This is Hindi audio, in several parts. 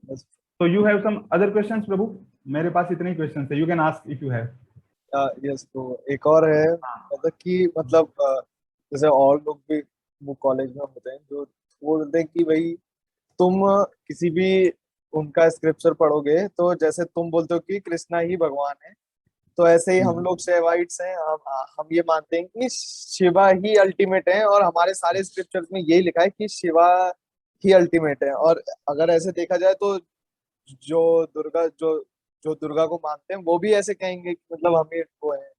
Yes. So you have some other questions प्रभु? मेरे पास इतने ही questions है, you can ask if you have. Yes, तो एक और है मतलब कि मतलब जैसे और लोग भी वो कॉलेज में होते हैं जो वो बोलते हैं कि भाई तुम किसी भी उनका स्क्रिप्चर पढ़ोगे तो जैसे तुम बोलते हो कि कृष्णा ही भगवान है, तो ऐसे ही हम लोग सेवाइट्स हैं, हम ये मानते हैं कि शिवा ही अल्टीमेट है, और हमारे सारे स्क्रिप्चर्स में यही लिखा है कि शिवा ही अल्टीमेट है। और अगर ऐसे देखा जाए तो जो दुर्गा जो जो दुर्गा को मानते हैं वो भी ऐसे कहेंगे कि मतलब हम ही वो है,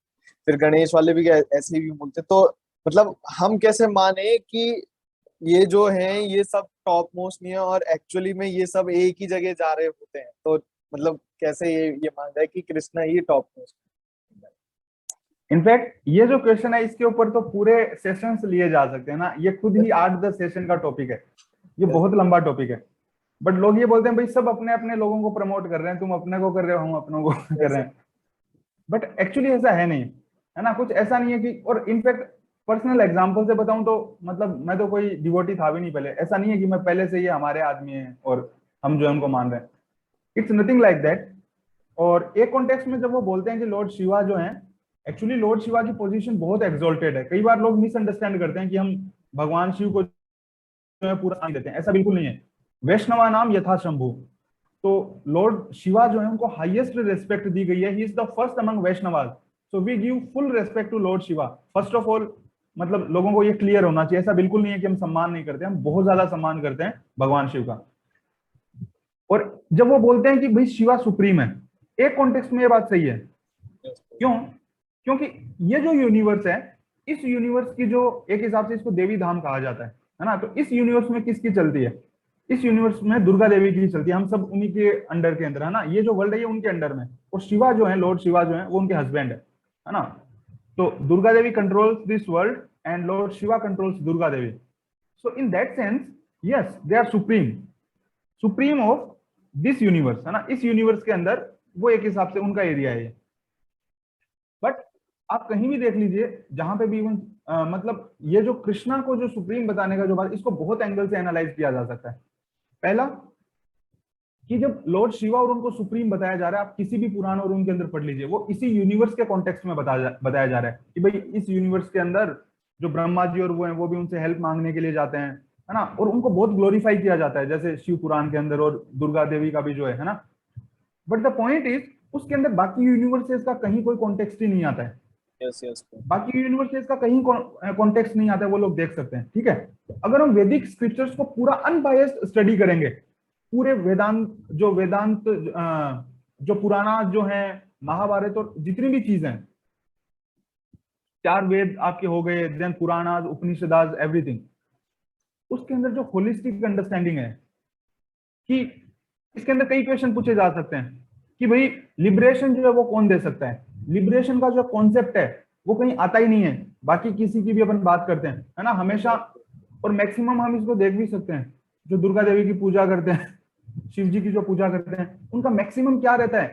फिर गणेश वाले भी ऐसे ही बोलते हैं। तो मतलब हम कैसे माने कि ये जो है ये सब टॉप मोस्ट नहीं है और एक्चुअली में ये सब एक ही जगह जा रहे होते हैं, तो मतलब कैसे ये मान जाए कि कृष्णा ही टॉप मोस्ट। इनफैक्ट ये जो क्वेश्चन है इसके ऊपर तो पूरे सेशंस लिए जा सकते हैं ना, ये खुद ही 8-10 सेशन का टॉपिक है, ये बहुत लंबा टॉपिक है। बट लोग ये बोलते हैं भाई सब अपने अपने लोगों को प्रमोट कर रहे हैं, तुम अपने को कर रहे हो, हम अपनों को कर रहे हैं। बट एक्चुअली ऐसा है नहीं, है ना, कुछ ऐसा नहीं है कि, और इनफैक्ट पर्सनल एग्जांपल से बताऊं तो मतलब मैं तो कोई डिवोटी था भी नहीं पहले, ऐसा नहीं है कि मैं पहले से ये हमारे आदमी हैं और हम जो है उनको मान रहे हैं, इट्स नथिंग लाइक दैट। और एक कॉन्टेक्स्ट में जब वो बोलते हैं कि लॉर्ड शिवा जो है, एक्चुअली लॉर्ड शिवा की पोजीशन बहुत एक्सॉल्टेड है। कई बार लोग मिसअंडरस्टैंड करते हैं कि हम भगवान शिव को जो है पूरा मान देते हैं, ऐसा बिल्कुल नहीं है। वैष्णवा नाम यथा शंभु, तो लॉर्ड शिवा जो है उनको हाईएस्ट रेस्पेक्ट दी गई है, he is the first among Vaishnavas, so we give full respect to Lord Shiva first of all. मतलब लोगों को ये क्लियर होना चाहिए, ऐसा बिल्कुल नहीं है कि हम सम्मान नहीं करते, हम बहुत ज्यादा सम्मान करते हैं भगवान शिव का। और जब वो बोलते हैं कि भाई शिवा सुप्रीम है, एक कॉन्टेक्स्ट में ये बात सही है। क्यों? क्योंकि ये जो यूनिवर्स है, इस यूनिवर्स की जो एक हिसाब से इसको देवी धाम कहा जाता है ना, तो इस यूनिवर्स में किसकी चलती है? इस यूनिवर्स में दुर्गा देवी की चलती है, हम सब उन्हीं के अंडर के अंदर है ना, ये जो वर्ल्ड है ये उनके अंडर में, और शिवा जो है, लॉर्ड शिवा जो है वो उनके हस्बैंड है ना। तो Durga Devi controls this world and lord Shiva controls Durga Devi. So in that sense yes they are supreme, supreme of this universe है ना, इस यूनिवर्स के अंदर वो एक हिसाब से उनका एरिया है। बट आप कहीं भी देख लीजिए जहां पे भी इवन मतलब ये जो कृष्णा को जो सुप्रीम बताने का जो बात, इसको बहुत एंगल से एनालाइज किया जा सकता है। पहला कि जब लॉर्ड शिवा और उनको सुप्रीम बताया जा रहा है, आप किसी भी पुराण और उनके अंदर पढ़ लीजिए, वो इसी यूनिवर्स के कॉन्टेक्स्ट में बताया जा रहा है कि भाई इस यूनिवर्स के अंदर जो ब्रह्मा जी और वो हैं वो भी उनसे हेल्प मांगने के लिए जाते हैं, है ना, और उनको बहुत ग्लोरीफाई किया जाता है जैसे शिव पुराण के अंदर, और दुर्गा देवी का भी जो है ना। बट द पॉइंट इज उसके अंदर बाकी यूनिवर्सेस का कहीं कोई कॉन्टेक्स्ट ही नहीं आता है। यस यस, बाकी यूनिवर्सेस का कहीं कॉन्टेक्स्ट नहीं आता है, वो लोग देख सकते हैं, ठीक है। अगर हम वैदिक स्क्रिप्चर्स को पूरा अनबायस्ड स्टडी करेंगे, पूरे वेदांत जो पुराना जो है, महाभारत और जितनी भी चीजें, 4 वेद आपके हो गए, देन पुराणास, उपनिषदास, एवरीथिंग, उसके अंदर जो होलिस्टिक अंडरस्टैंडिंग है कि इसके अंदर कई क्वेश्चन पूछे जा सकते हैं कि भाई लिबरेशन जो है वो कौन दे सकता है? लिबरेशन का जो कॉन्सेप्ट है वो कहीं आता ही नहीं है, बाकी किसी की भी अपन बात करते हैं, है ना, हमेशा। और मैक्सिमम हम इसको देख भी सकते हैं, जो दुर्गा देवी की पूजा करते हैं, शिव जी की जो पूजा करते हैं, उनका मैक्सिमम क्या रहता है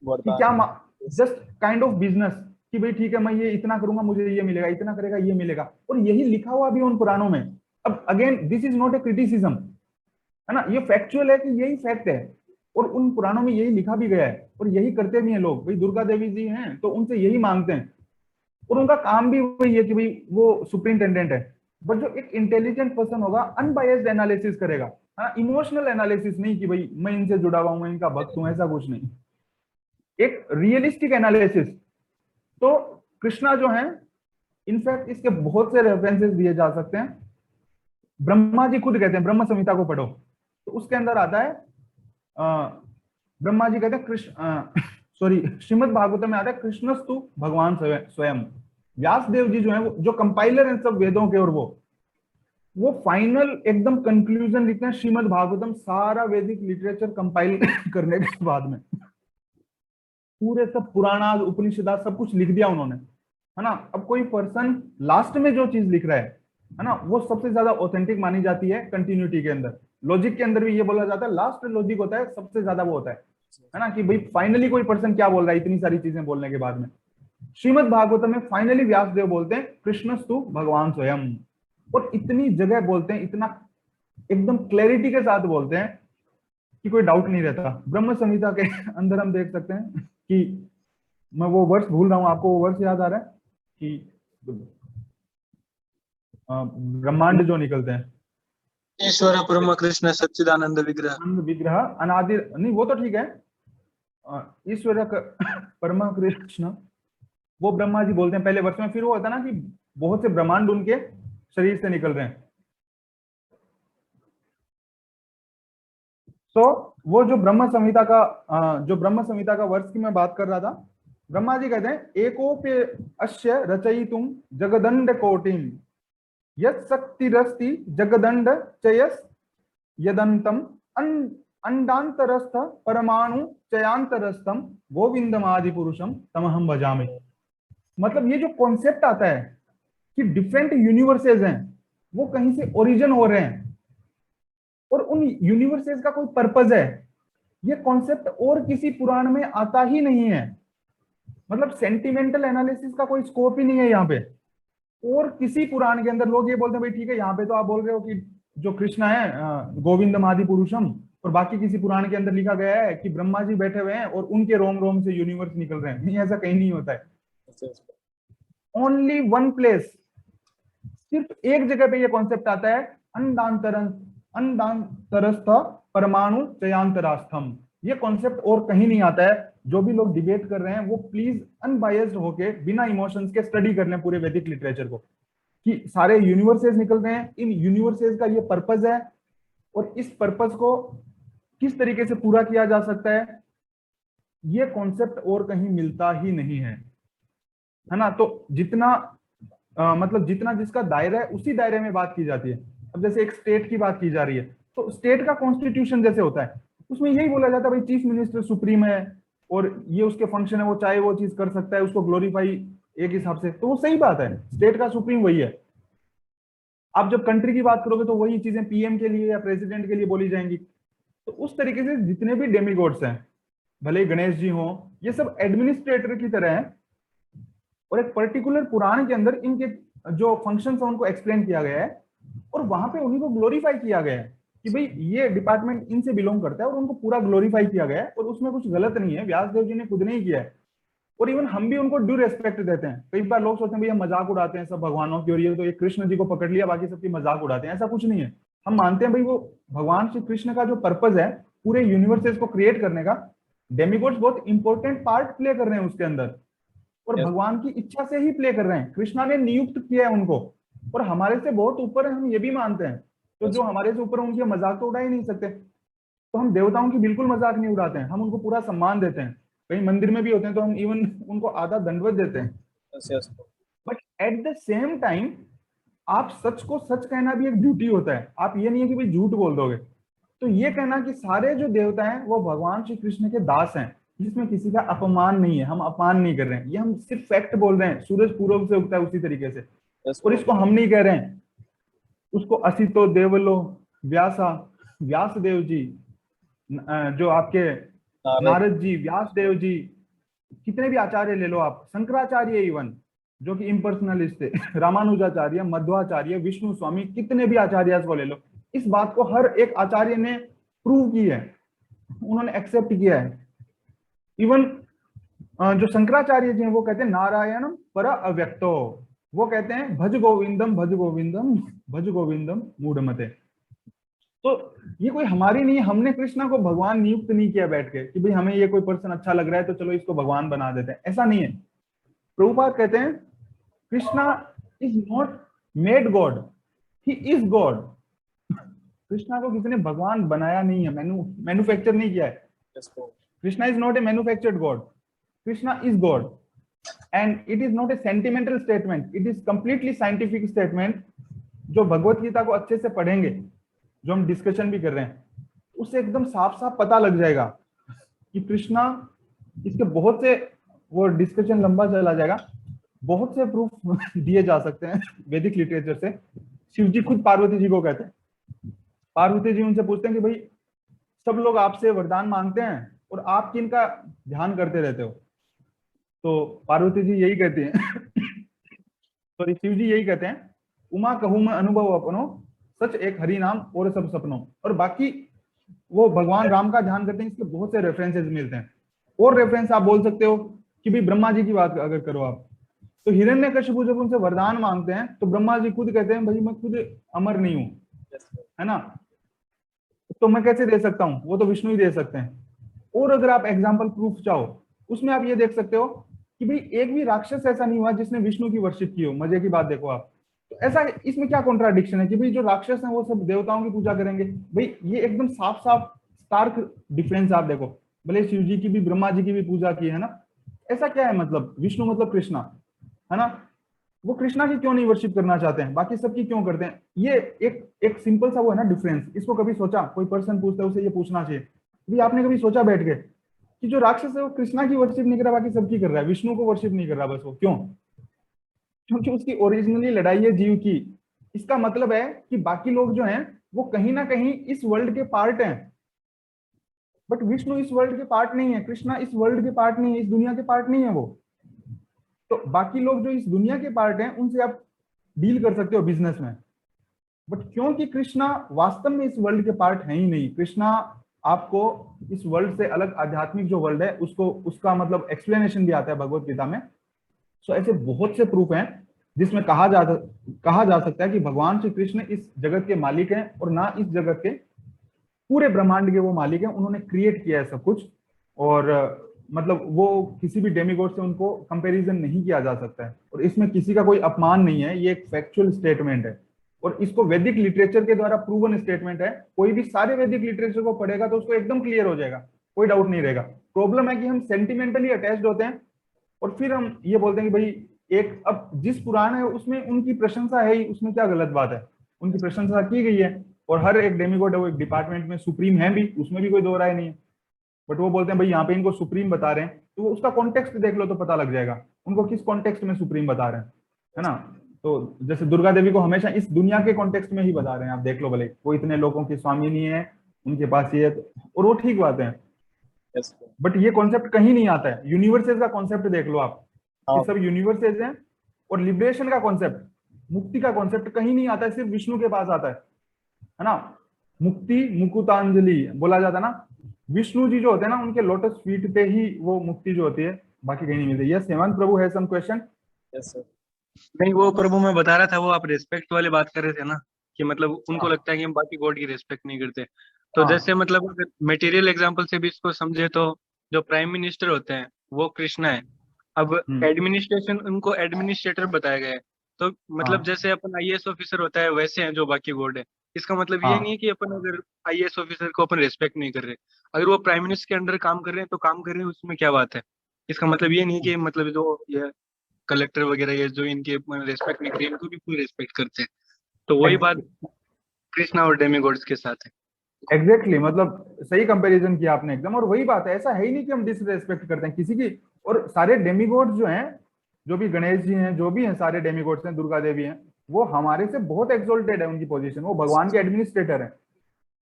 कि क्या जस्ट काइंड ऑफ बिजनेस, कि भाई ठीक है मैं ये इतना करूंगा मुझे ये मिलेगा, इतना करेगा ये मिलेगा, और यही लिखा हुआ भी उन पुराणों में। अब again this is not a criticism, है ना, ये फैक्चुअल है कि यही फैक्ट है, और उन पुराणों में यही लिखा भी गया है, और यही करते भी हैं लोग। भाई दुर्गा देवी जी हैं तो उनसे यही मांगते हैं, और उनका काम भी वही है कि भाई वो सुपरिंटेंडेंट है। बट जो एक इंटेलिजेंट पर्सन होगा, अनबायस्ड एनालिसिस करेगा, हाँ, इमोशनल एनालिसिस नहीं कि भाई मैं इनसे जुड़ा हुआ हूं, मैं इनका भक्त हूं, ऐसा कुछ नहीं, एक रियलिस्टिक एनालिसिस। तो कृष्णा जो है, इनफैक्ट इसके बहुत से रेफरेंसेस दिए जा सकते हैं। ब्रह्मा जी खुद कहते हैं, ब्रह्म संहिता को पढ़ो तो उसके अंदर आता है, ब्रह्मा जी कहते हैं कृष्ण सॉरी श्रीमद् भागवत में आता है कृष्णस्तु भगवान स्वयं। व्यास देव जी जो है वो जो कंपाइलर हैं सब वेदों के, और वो फाइनल एकदम कंक्लूजन लिखते हैं श्रीमद् भागवतम, सारा वैदिक लिटरेचर कंपाइल करने के बाद में पूरे सब पुराणा उपनिषदा सब कुछ लिख दिया उन्होंने, है ना। अब कोई पर्सन लास्ट में जो चीज लिख रहा है ना, वो सबसे ज्यादा ऑथेंटिक मानी जाती है कंटिन्यूटी के अंदर। लॉजिक के अंदर भी ये बोला जाता है, लास्ट लॉजिक होता है सबसे ज्यादा वो होता है ना, कि भाई फाइनली कोई पर्सन क्या बोल रहा है इतनी सारी चीजें बोलने के बाद में। श्रीमद् भागवत में फाइनली व्यासदेव बोलते हैं कृष्णस्तु भगवान स्वयं, और इतनी जगह बोलते हैं, इतना एकदम क्लैरिटी के साथ बोलते हैं कि कोई डाउट नहीं रहता। ब्रह्म संहिता के अंदर हम देख सकते हैं कि मैं वो वर्ष भूल रहा हूं, आपको वो वर्ष याद आ रहा है कि ब्रह्मांड जो निकलते हैं, ईश्वर परम कृष्ण सच्चिदानंद विग्रह, आनंद विग्रह अनादि, नहीं वो तो ठीक है, ईश्वर परम कृष्ण वो ब्रह्मा जी बोलते हैं पहले वर्ष में। फिर वो होता है ना कि बहुत से ब्रह्मांड उनके शरीर से निकल रहे हैं। तो वो जो ब्रह्म संहिता का वर्ष की मैं बात कर रहा था, ब्रह्मा जी कहते हैं एकोप्य अस्य रचयितुम जगदंड कोटिम यत् शक्तिरस्ति जगदंड चयस यदंतम अंडांतरस्थ परमाणु चयांतरस्थम गोविंदमादि पुरुषम तमहम भजामि। मतलब ये जो कॉन्सेप्ट आता है कि डिफरेंट यूनिवर्सेस हैं, वो कहीं से ओरिजिन हो रहे हैं और उन यूनिवर्सेस का कोई पर्पज है, ये कॉन्सेप्ट और किसी पुराण में आता ही नहीं है। मतलब सेंटिमेंटल एनालिसिस का कोई स्कोप ही नहीं है यहाँ पे। और किसी पुराण के अंदर लोग ये बोलते हैं भाई ठीक है, यहाँ पे तो आप बोल रहे हो कि जो कृष्ण है गोविंदम आदि पुरुषम, और बाकी किसी पुराण के अंदर लिखा गया है कि ब्रह्मा जी बैठे हुए हैं और उनके रोम रोम से यूनिवर्स निकल रहे हैं। नहीं, ऐसा कहीं नहीं होता है। ओनली वन प्लेस, सिर्फ एक जगह पे ये कॉन्सेप्ट आता है, अंडांतरस्थ परमाणु चयांतरास्थम। ये कॉन्सेप्ट और कहीं नहीं आता है। जो भी लोग डिबेट कर रहे हैं वो प्लीज अनबायस्ड होके बिना इमोशंस के स्टडी कर लें पूरे वैदिक लिटरेचर को, कि सारे यूनिवर्सेस निकल रहे हैं, इन यूनिवर्सेस का ये पर्पस है और इस पर्पस को किस तरीके से पूरा किया जा सकता है, ये कॉन्सेप्ट और कहीं मिलता ही नहीं है ना। तो जितना मतलब जितना जिसका दायरा है उसी दायरे में बात की जाती है। अब जैसे एक स्टेट की बात की जा रही है, तो स्टेट का कॉन्स्टिट्यूशन जैसे होता है, उसमें यही बोला जाता है भाई चीफ मिनिस्टर सुप्रीम है और ये उसके फंक्शन है, वो चाहे वो चीज कर सकता है, उसको ग्लोरीफाई एक हिसाब से, तो वो सही बात है, स्टेट का सुप्रीम वही है। आप जब कंट्री की बात करोगे तो वही चीजें पीएम के लिए या प्रेसिडेंट के लिए बोली जाएंगी। तो उस तरीके से जितने भी डेमिगॉड्स हैं, भले ही गणेश जी हो, ये सब एडमिनिस्ट्रेटर की तरह है और एक पर्टिकुलर पुराण के अंदर इनके जो फंक्शंस है उनको एक्सप्लेन किया गया है और वहां पे उन्हीं को ग्लोरीफाई किया गया है कि भाई ये डिपार्टमेंट इनसे बिलोंग करता है और उनको पूरा ग्लोरीफाई किया गया है और उसमें कुछ गलत नहीं है। व्यास देव जी ने खुद नहीं किया है और इवन हम भी उनको ड्यू रेस्पेक्ट देते हैं। कई बार लोग सोचते हैं भैया मजाक उड़ाते हैं सब भगवानों की और ये तो ये कृष्ण जी को पकड़ लिया बाकी सबकी मजाक उड़ाते हैं, ऐसा कुछ नहीं है। हम मानते हैं भाई वो भगवान श्री कृष्ण का जो पर्पज है पूरे यूनिवर्सेस को क्रिएट करने का, डेमिगॉड्स बहुत इंपॉर्टेंट पार्ट प्ले कर रहे हैं उसके अंदर और भगवान की इच्छा से ही प्ले कर रहे हैं। कृष्णा ने नियुक्त किया है उनको और हमारे से बहुत ऊपर है, हम ये भी मानते हैं। तो जो हमारे से ऊपर उनकी मजाक तो उड़ा ही नहीं सकते। तो हम देवताओं की बिल्कुल मजाक नहीं उड़ाते हैं, हम उनको पूरा सम्मान देते हैं। कहीं मंदिर में भी होते हैं तो हम इवन उनको आधा दंडवत देते हैं। But at the same time आप सच को सच कहना भी एक ड्यूटी होता है। आप ये नहीं है कि भाई झूठ बोल दोगे। तो ये कहना कि सारे जो देवता हैं वो भगवान श्री कृष्ण के दास हैं, जिसमें किसी का अपमान नहीं है, हम अपमान नहीं कर रहे हैं, ये हम सिर्फ फैक्ट बोल रहे हैं। सूरज पूर्व से उगता है उसी तरीके से और इसको हम नहीं कह रहे हैं, उसको असितो देवलो व्यासा, व्यास देव जी, जो आपके नारद जी, व्यास देव जी, कितने भी आचार्य ले लो आप, शंकराचार्य इवन जो कि इम्पर्सनलिस्ट थे, रामानुजाचार्य, मध्वाचार्य, विष्णु स्वामी, कितने भी आचार्य को ले लो, इस बात को हर एक आचार्य ने प्रूव की है, उन्होंने एक्सेप्ट किया है। इवन जो शंकराचार्य जी हैं वो कहते हैं नारायणम पर अव्यक्तो, वो कहते हैं भज गोविंदम भज गोविंदम भज गोविंदम मूढ़मते। तो ये कोई हमारी नहीं है, हमने कृष्णा को भगवान नियुक्त नहीं किया बैठ के कि भाई हमें ये कोई पर्सन अच्छा लग रहा है तो चलो इसको भगवान बना देते हैं, ऐसा नहीं है। प्रभुपाद कहते हैं Krishna is not made God, he is God. Krishna को किसी ने भगवान बनाया नहीं है, मैन्युफैक्चर नहीं किया है। Krishna is not a manufactured God, Krishna is God and it is not a sentimental statement, it is completely scientific statement. जो भगवत गीता को अच्छे से पढ़ेंगे, जो हम डिस्कशन भी कर रहे हैं, उससे एकदम साफ साफ पता लग जाएगा कि कृष्णा, इसके बहुत से, वो डिस्कशन लंबा चला जाएगा, बहुत से प्रूफ दिए जा सकते हैं वैदिक लिटरेचर से। शिव जी खुद पार्वती जी को कहते हैं, पार्वती जी उनसे पूछते हैं कि भाई सब लोग आपसे वरदान मांगते हैं और आप किनका ध्यान करते रहते हो? तो पार्वती जी यही कहती हैं सॉरी, शिव जी यही कहते हैं, उमा कहूं मैं अनुभव अपनो, सच एक हरि नाम और सब सपनों। और बाकी वो भगवान राम का ध्यान करते हैं, इसके बहुत से रेफरेंसेस मिलते हैं। और रेफरेंस आप बोल सकते हो कि भाई ब्रह्मा जी की बात अगर करो आप, तो हिरण्यकशिपु जब उनसे वरदान मांगते हैं तो ब्रह्मा जी खुद कहते हैं भाई मैं खुद अमर नहीं हूं, है ना, तो मैं कैसे दे सकता हूँ, वो तो विष्णु ही दे सकते हैं। और अगर आप एग्जाम्पल प्रूफ चाहो, उसमें आप ये देख सकते हो कि भाई एक भी राक्षस ऐसा नहीं हुआ जिसने विष्णु की वर्शिप की हो। मजे की बात देखो आप, तो ऐसा इसमें क्या कॉन्ट्राडिक्शन है कि भाई जो राक्षस हैं वो सब देवताओं की पूजा करेंगे? भाई ये एकदम साफ साफ स्टार्क डिफरेंस आप देखो। भले शिव जी की भी ब्रह्मा जी की भी पूजा की है ना, ऐसा क्या है, मतलब विष्णु मतलब कृष्णा, है ना, वो कृष्णा की क्यों नहीं वर्शिप करना चाहते हैं, बाकी सबकी क्यों करते हैं? ये एक एक सिंपल सा वो है ना डिफरेंस। इसको कभी सोचा, कोई पर्सन पूछता है उसे ये पूछना चाहिए, भी आपने कभी सोचा बैठ के कि जो राक्षस है वो कृष्णा की वर्शिप नहीं कर रहा, बाकी सबकी कर रहा है, विष्णु को वर्शिप नहीं कर रहा, बस वो क्यों? क्योंकि उसकी ओरिजिनली लड़ाई है जीव की। इसका मतलब है कि बाकी लोग जो हैं वो कहीं ना कहीं इस वर्ल्ड के पार्ट हैं, बट विष्णु इस वर्ल्ड के पार्ट नहीं है, कृष्णा इस वर्ल्ड के पार्ट नहीं है, इस दुनिया के पार्ट नहीं है वो। तो बाकी लोग जो इस दुनिया के पार्ट हैं उनसे आप डील कर सकते हो बिजनेस में, बट क्योंकि कृष्णा वास्तव में इस वर्ल्ड के पार्ट है ही नहीं। कृष्णा आपको इस वर्ल्ड से अलग आध्यात्मिक जो वर्ल्ड है उसको, उसका मतलब एक्सप्लेनेशन भी आता है भगवत गीता में। सो ऐसे बहुत से प्रूफ हैं जिसमें कहा जा सकता है कि भगवान श्री कृष्ण इस जगत के मालिक हैं, और ना इस जगत के, पूरे ब्रह्मांड के वो मालिक हैं। उन्होंने क्रिएट किया है सब कुछ, और मतलब वो किसी भी डेमिगॉड से उनको कंपैरिजन नहीं किया जा सकता है, और इसमें किसी का कोई अपमान नहीं है, ये एक फैक्चुअल स्टेटमेंट है, और इसको वैदिक लिटरेचर के द्वारा प्रूवन स्टेटमेंट है। कोई भी सारे वैदिक लिटरेचर को पढ़ेगा तो उसको एकदम क्लियर हो जाएगा, कोई डाउट नहीं रहेगा। प्रॉब्लम है कि हम सेंटिमेंटली अटैच्ड होते हैं, और फिर हम ये बोलते हैं कि भाई एक, अब जिस पुराण है उसमें उनकी प्रशंसा है ही, उसमें क्या गलत बात है, उनकी प्रशंसा की गई है, और हर एक डेमिगॉड है वो एक डिपार्टमेंट में सुप्रीम है भी, उसमें भी कोई दो राय नहीं है। बट वो बोलते हैं भाई यहाँ पे इनको सुप्रीम बता रहे हैं, तो उसका कॉन्टेक्स्ट देख लो तो पता लग जाएगा उनको किस कॉन्टेक्स्ट में सुप्रीम बता रहे हैं, है ना। तो जैसे दुर्गा देवी को हमेशा इस दुनिया के कॉन्टेक्स्ट में ही बता रहे हैं, आप देख लो, भले वो इतने लोगों की स्वामिनी है, उनके पास ये और वो ठीक बात है, बट ये कॉन्सेप्ट कहीं नहीं आता है। यूनिवर्सेस का कॉन्सेप्ट देख लो आप, ये सब यूनिवर्सेस हैं, और लिबरेशन का कॉन्सेप्ट, मुक्ति का कॉन्सेप्ट कहीं नहीं आता है, सिर्फ विष्णु के पास आता है ना। मुक्ति मुकुतांजलि बोला जाता है ना, विष्णु जी जो होते हैं ना उनके लोटस फीट पे ही वो मुक्ति जो होती है, बाकी कहीं नहीं मिलती। यस हेमंत प्रभु है सम क्वेश्चन? Yes sir. नहीं, वो प्रभु मैं बता रहा था, वो आप रिस्पेक्ट वाली बात कर रहे थे ना, कि मतलब उनको लगता है कि हम बाकी गॉड की रिस्पेक्ट नहीं करते। तो जैसे मतलब अगर मटेरियल एग्जांपल से भी इसको समझे तो जो प्राइम मिनिस्टर होते हैं वो कृष्णा है। अब एडमिनिस्ट्रेशन, उनको एडमिनिस्ट्रेटर बताया गया है। तो मतलब जैसे अपन आईएएस ऑफिसर होता है वैसे हैं जो बाकी गॉड है। इसका मतलब ये नहीं है कि अपन अगर आईएएस ऑफिसर को अपन रिस्पेक्ट नहीं कर रहे, अगर वो प्राइम मिनिस्टर के अंडर काम कर रहे हैं तो काम कर रहे हैं, उसमें क्या बात है। इसका मतलब ये नहीं है कि मतलब जो ये कलेक्टर वगैरह ये जो इनके रिस्पेक्ट नहीं करें, इनको भी पूरी रिस्पेक्ट करते हैं। तो वही बात कृष्णा और डेमीगॉड्स के साथ है। एग्जैक्टली मतलब सही कंपैरिजन किया आपने एकदम, और वही बात है, ऐसा है ही नहीं कि हम डिसरेस्पेक्ट करते हैं किसी की। और सारे डेमिगॉड्स जो हैं, जो भी गणेश जी हैं, जो भी हैं सारे डेमिगॉड्स हैं, दुर्गा देवी हैं, वो हमारे से बहुत एक्सोल्टेड है उनकी पोजीशन, वो भगवान के एडमिनिस्ट्रेटर है,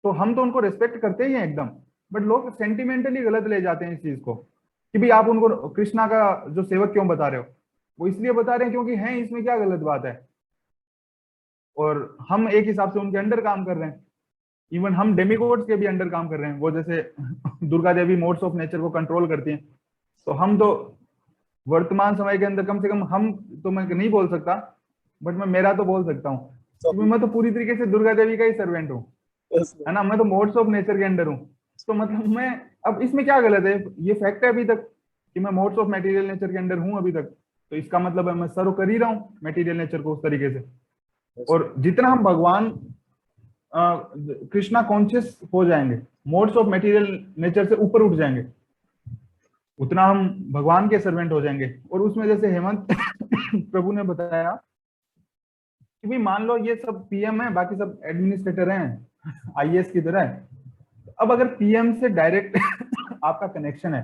तो हम तो उनको रिस्पेक्ट करते ही हैं एकदम। बट लोग सेंटिमेंटली गलत ले जाते हैं इस चीज को कि भाई आप उनको कृष्णा का जो सेवक क्यों बता रहे हो, वो इसलिए बता रहे हैं क्योंकि हैं, इसमें क्या गलत बात है, और हम एक हिसाब से उनके अंडर काम कर रहे हैं। इवन हम डेमिगॉड्स के भी अंडर काम कर रहे हैं, वो जैसे Durga Devi modes of nature को कंट्रोल करती हैं, तो हम तो वर्तमान समय के अंदर, कम से कम हम तो, मैं नहीं बोल सकता बट मैं मेरा तो बोल सकता हूँ, क्योंकि मैं तो पूरी तरीके से दुर्गा देवी का ही सर्वेंट हूँ, है ना, मैं तो मोड्स ऑफ नेचर के अंडर हूँ। तो मतलब मैं, अब इसमें क्या गलत है, ये फैक्ट है अभी तक कि मैं मोड्स ऑफ मटेरियल नेचर के अंडर हूँ अभी तक, तो इसका मतलब है मैं सर्व कर ही रहा हूँ मटेरियल नेचर को उस तरीके से। और जितना हम भगवान कृष्णा कॉन्शियस हो जाएंगे, मोड्स ऑफ मटेरियल नेचर से ऊपर उठ जाएंगे, उतना हम भगवान के सर्वेंट हो जाएंगे। और उसमें जैसे हेमंत प्रभु ने बताया कि भाई मान लो ये सब पीएम है, बाकी सब एडमिनिस्ट्रेटर हैं आईएएस की तरह। अब अगर पीएम से डायरेक्ट आपका कनेक्शन है,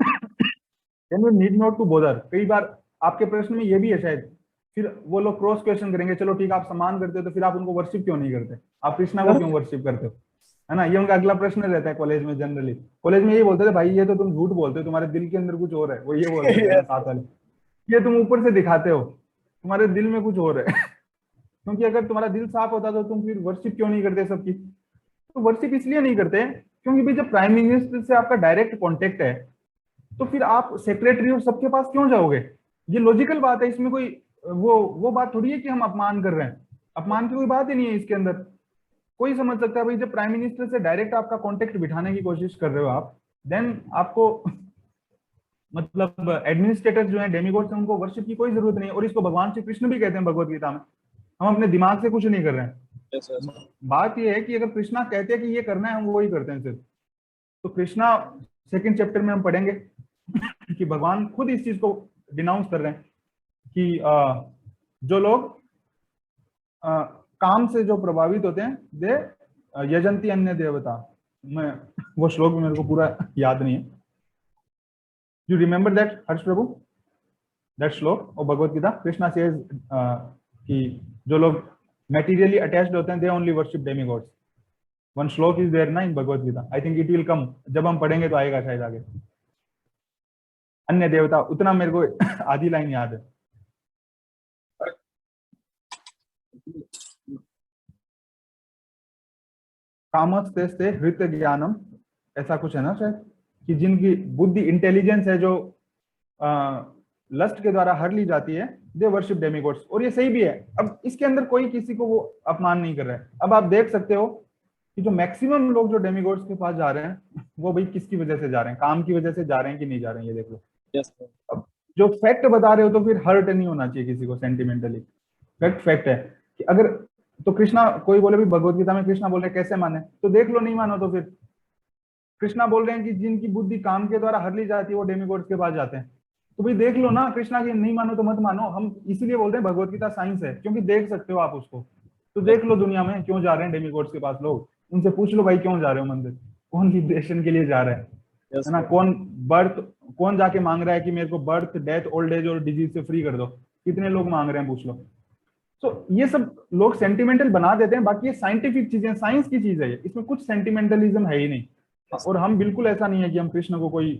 then you need not to bother. कई बार आपके प्रश्न में ये भी है शायद, फिर वो लोग क्रॉस क्वेश्चन करेंगे, चलो ठीक है आप सम्मान करते हो तो फिर आप उनको वर्शिप क्यों नहीं करते, आप कृष्णा को क्यों वर्शिप करते हो, है ना। ये उनका अगला प्रश्न रहता है कॉलेज में। जनरली कॉलेज में यही बोलते थे, भाई ये तो तुम झूठ बोलते हो, तुम्हारे दिल के अंदर कुछ और है, वो ये बोलते थे साथ वाले, ये तुम ऊपर से दिखाते हो, तुम्हारे दिल में कुछ और है क्योंकि अगर तुम्हारा दिल साफ होता तो तुम फिर वर्शिप क्यों नहीं करते सबकी। तो वर्शिप इसलिए नहीं करते क्योंकि भाई जब प्राइम मिनिस्टर से आपका डायरेक्ट कॉन्टेक्ट है तो फिर आप सेक्रेटरी और सबके पास क्यों जाओगे? ये लॉजिकल बात है, इसमें कोई वो बात थोड़ी है कि हम अपमान कर रहे हैं, अपमान की कोई बात ही नहीं है इसके अंदर। कोई समझ सकता है भाई जब प्राइम मिनिस्टर से डायरेक्ट आपका कॉन्टेक्ट बिठाने की कोशिश कर रहे हो आप, देन आपको मतलब एडमिनिस्ट्रेटर्स जो है, डेमिगॉड्स हैं, उनको वर्शिप की कोई जरूरत नहीं है। और इसको भगवान श्री कृष्ण भी कहते हैं भगवत गीता में। हम अपने दिमाग से कुछ नहीं कर रहे हैं। Yes, yes. बात यह है कि अगर कृष्णा कहते हैं कि ये करना है, हम वही करते हैं सिर्फ। तो कृष्णा 2nd चैप्टर में हम पढ़ेंगे कि भगवान खुद इस चीज को डिनाउंस कर रहे हैं कि जो लोग काम से जो प्रभावित होते हैं, दे यजंती अन्य देवता। मैं वो श्लोक मेरे को पूरा याद नहीं है। You remember that Harsh Prabhu, that श्लोक और भगवत गीता? कृष्णा सेज कि जो लोग मेटीरियली अटैच्ड होते हैं, they only worship demigods. One shloka is there ना in Bhagavad Gita. I think it will come, जब हम पढ़ेंगे तो आएगा शायद आगे। अन्य देवता, उतना मेरे को आधी लाइन याद है। कामस्ते हृत ज्ञानम, ऐसा कुछ है ना शायद, कि जिनकी बुद्धि इंटेलिजेंस है जो लस्ट के द्वारा हर ली जाती है, दे वर्शिप डेमिगॉड्स। और ये सही भी है। अब इसके अंदर कोई किसी को वो अपमान नहीं कर रहा है। अब आप देख सकते हो कि जो मैक्सिमम लोग जो डेमिगॉड्स के पास जा रहे हैं, वो भाई किसकी वजह से जा रहे हैं? काम की वजह से जा रहे हैं कि नहीं जा रहे हैं, ये देख लो। Yes, sir. अब जो फैक्ट बता रहे हो तो फिर हर्ट नहीं होना चाहिए किसी को सेंटिमेंटली। फैक्ट है कि अगर तो कृष्णा, कोई बोले भी भगवत गीता में कृष्णा बोल रहे कैसे माने, तो देख लो, नहीं मानो तो फिर कृष्णा बोल रहे हैं कि जिनकी बुद्धि काम के द्वारा हर ली जाती है वो डेमिगॉड्स के पास जाते हैं। तो भाई देख लो ना, कृष्णा की नहीं मानो तो मत मानो। हम इसीलिए बोल रहे हैं भगवत गीता साइंस है, क्योंकि देख सकते हो आप उसको। तो देख लो दुनिया में क्यों जा रहे हैं डेमिगॉड्स के पास लोग, उनसे पूछ लो भाई क्यों जा रहे हो मंदिर, कौन लिबरेशन के लिए जा रहा है Yes, ना? sir. कौन जाके मांग रहा है कि मेरे को बर्थ, डेथ, ओल्ड एज और डिजीज से फ्री कर दो? कितने लोग मांग रहे हैं, पूछ लो। तो ये सब लोग सेंटिमेंटल बना देते हैं। बाकी ये साइंटिफिक चीजें, साइंस की चीज है ये, इसमें कुछ सेंटिमेंटलिज्म है ही नहीं। और हम बिल्कुल ऐसा नहीं है कि हम कृष्ण को कोई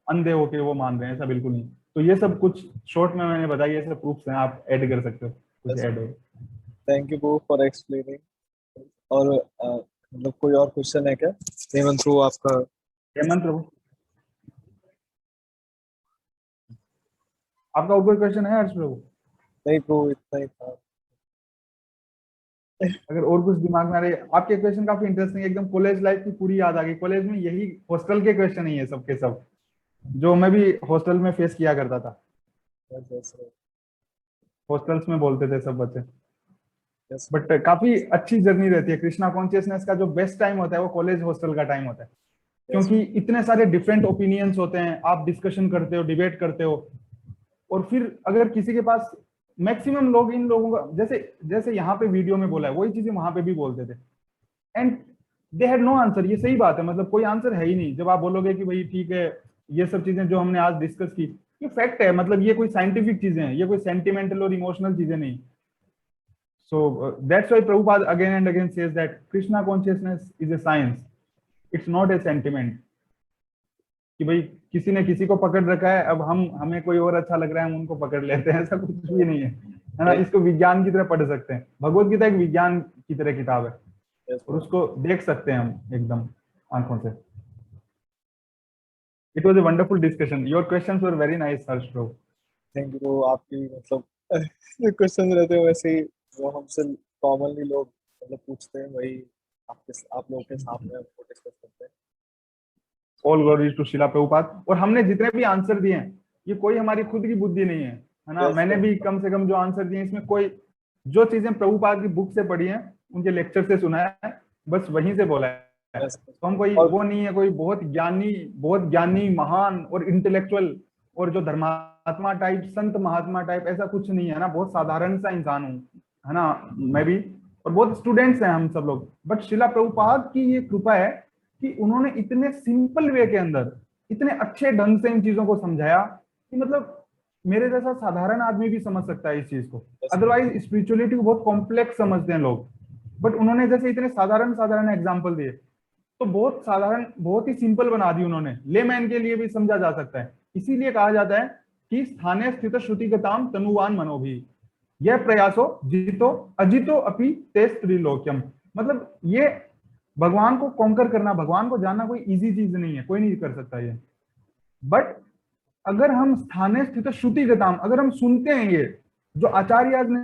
अंधे होके वो मान रहे हैं, ऐसा बिल्कुल नहीं। तो ये सब कुछ शॉर्ट में मैंने बताया, ये सब प्रूफ्स हैं, आप ऐड कर सकते हो कुछ Yes, ऐड हो। Thank you for explaining. और मतलब कोई और क्वेश्चन है क्या हेमंत प्रभु आपका? हेमंत प्रभु, आपका और कोई क्वेश्चन है हर्ष प्रभु? नहीं प्रभु, इतना ही था। अगर और कुछ दिमाग में आ रहे, आपके क्वेश्चन काफी इंटरेस्टिंग, एकदम कॉलेज लाइफ की पूरी याद आ गई। कॉलेज में यही हॉस्टल के क्वेश्चन ही है सबके सब, जो मैं भी हॉस्टल में फेस किया करता था। Yes, yes, sir. हॉस्टल्स में बोलते थे सब बच्चे। Yes, बट काफी अच्छी जर्नी रहती है। कृष्णा कॉन्शियसनेस का जो बेस्ट टाइम होता है वो कॉलेज हॉस्टल का टाइम होता है, क्योंकि इतने सारे डिफरेंट ओपिनियंस होते हैं, आप डिस्कशन करते हो, डिबेट करते हो। और फिर अगर किसी के पास, मैक्सिमम लोग इन लोगों का, जैसे यहाँ पे वीडियो में बोला है, वही चीजें वहां पे भी बोलते थे। And they had no answer. ये सही बात है, मतलब कोई आंसर है ही नहीं। जब आप बोलोगे कि भाई ठीक है, ये सब चीजें जो हमने आज डिस्कस की, ये फैक्ट है, मतलब ये कोई साइंटिफिक चीजें हैं, ये कोई सेंटिमेंटल और इमोशनल चीजें नहीं। So that's why Prabhupada again and again says that Krishna consciousness is a science. It's not a sentiment. कि भाई किसी ने किसी को पकड़ रखा है, अब हमें कोई और अच्छा लग रहा है, हम उनको पकड़ लेते हैं, ऐसा कुछ भी नहीं है ना? इसको विज्ञान की तरह पढ़ सकते हैं। भगवत गीता एक विज्ञान की तरह किताब है, yes, और उसको देख सकते हैं हम एकदम आंखों से। It was a wonderful discussion. Your questions were very nice, Harsh bro. Thank you. आपकी मतलब क्वेश्चन रहते हैं वैसे ही, जो हमसे कॉमनली लोग मतलब पूछते हैं, वही आप लोगों के सामने हमको डिस्कस करते हैं। All glory to Srila Prabhupada। और हमने जितने भी आंसर दिए हैं, ये कोई हमारी खुद की बुद्धि नहीं है ना? Yes, मैंने sir. भी कम से कम जो आंसर दिए, इसमें कोई जो चीजें प्रभुपाद की बुक से पढ़ी हैं, उनके लेक्चर से सुना है, बस वहीं से बोला है। Yes, sir. तो हम कोई वो नहीं है, कोई बहुत ज्ञानी महान और इंटेलेक्चुअल और जो धर्मात्मा टाइप, संत महात्मा टाइप, ऐसा कुछ नहीं है ना। बहुत साधारण सा इंसान हूँ, है ना? मैं भी, और बहुत स्टूडेंट्स हैं हम सब लोग। बट शिला प्रभुपाद की ये कृपा है कि उन्होंने इतने सिंपल वे के अंदर इतने अच्छे ढंग से इन चीजों को समझाया कि मतलब मेरे जैसा साधारण आदमी भी समझ सकता है इस चीज को। अदरवाइज स्पिरिचुअलिटी को बहुत कॉम्प्लेक्स समझते हैं लोग, बट उन्होंने जैसे इतने साधारण एग्जाम्पल दिए, तो बहुत साधारण, बहुत ही सिंपल बना दी उन्होंने, लेमैन के लिए भी समझा जा सकता है। इसीलिए कहा जाता है कि स्थाने स्थित श्रुतिगताम तनुवान मनोभी, यह प्रयासो जितो अजितो अपि ते स्त्रीलोक्यम। मतलब ये भगवान को कॉन्कर करना, भगवान को जानना कोई इजी चीज नहीं है, कोई नहीं कर सकता ये। बट अगर हम स्थाने स्थित श्रुति गताम, अगर हम सुनते हैं ये जो आचार्य ने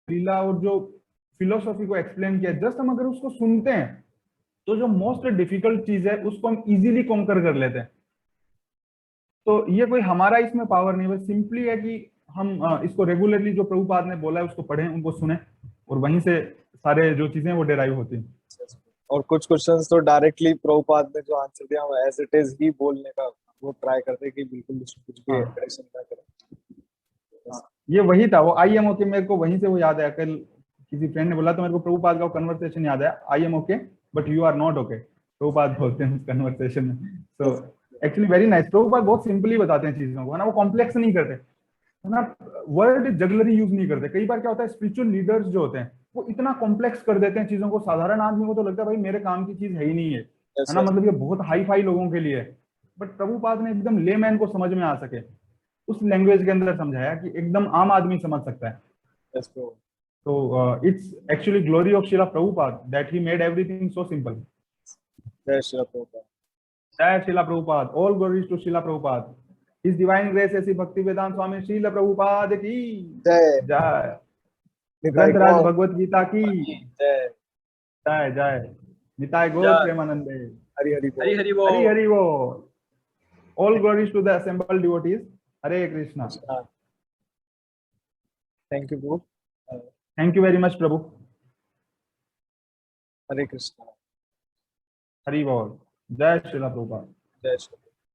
लीला और जो फिलोसॉफी को एक्सप्लेन किया, जस्ट हम अगर उसको सुनते हैं तो जो मोस्ट डिफिकल्ट चीज है उसको हम इजीली कॉन्कर कर लेते हैं। तो ये कोई हमारा इसमें पावर नहीं, बस सिंपली है कि हम इसको रेगुलरली जो प्रभुपाद ने बोला है उसको पढ़ें, उनको सुने, और वहीं से सारे जो चीजें वो डिराइव होती हैं। और कुछ क्वेश्चंस तो डायरेक्टली प्रभुपाद ने जो आंसर दिया हम एज इट इज ही बोलने का वो ट्राई करते कि बिल्कुल कुछ भी एडिशन ना करें। ये वही था, वो आई एम ओके, मेरे को वहीं से वो याद आया। कल किसी फ्रेंड ने बोला तो मेरे को प्रभुपाद का कन्वर्सेशन याद आया, I am okay but you are not okay, Prabhupada बोलते हैं उस कन्वर्सेशन में। So actually very nice, Prabhupada बहुत सिंपली बताते हैं चीजों को, है ना, वो कॉम्प्लेक्स नहीं करते, है ना, वर्ड जगलरी यूज नहीं करते। कई बार क्या होता है, स्पिरिचुअल लीडर्स जो होते हैं वो इतना कॉम्प्लेक्स कर देते हैं चीजों को, साधारण आदमी को तो लगता है भाई मेरे काम की चीज है ही नहीं है, है ना, मतलब ये बहुत हाई फाई लोगों के लिए है। बट प्रभुपाद ने एकदम लेमैन को समझ में आ सके उस लैंग्वेज के अंदर समझाया कि एकदम आम आदमी समझ सकता है। तो it's actually glory of Shila Prabhupada that he made everything so simple. जय शिला प्रभुपाद, जय शिला प्रभुपाद, ऑल ग्लोरीज टू शिला प्रभुपाद। इस डिवाइन ग्रेस ऐसी भक्ति वेदांत स्वामी श्रील प्रभुपाद की जय। जय। ग्रंथराज भगवत गीता की जय। जय जय। निताय गौर प्रेमानंदे। हरि हरि बोल। हरि हरि बोल। हरि हरि बोल। All glories to the assembled devotees. Hare Krishna. Thank you, Prabhu. Thank you very much, Prabhu. Hare Krishna. Hari Bol. Jai Srila Prabhupada. Jai Shri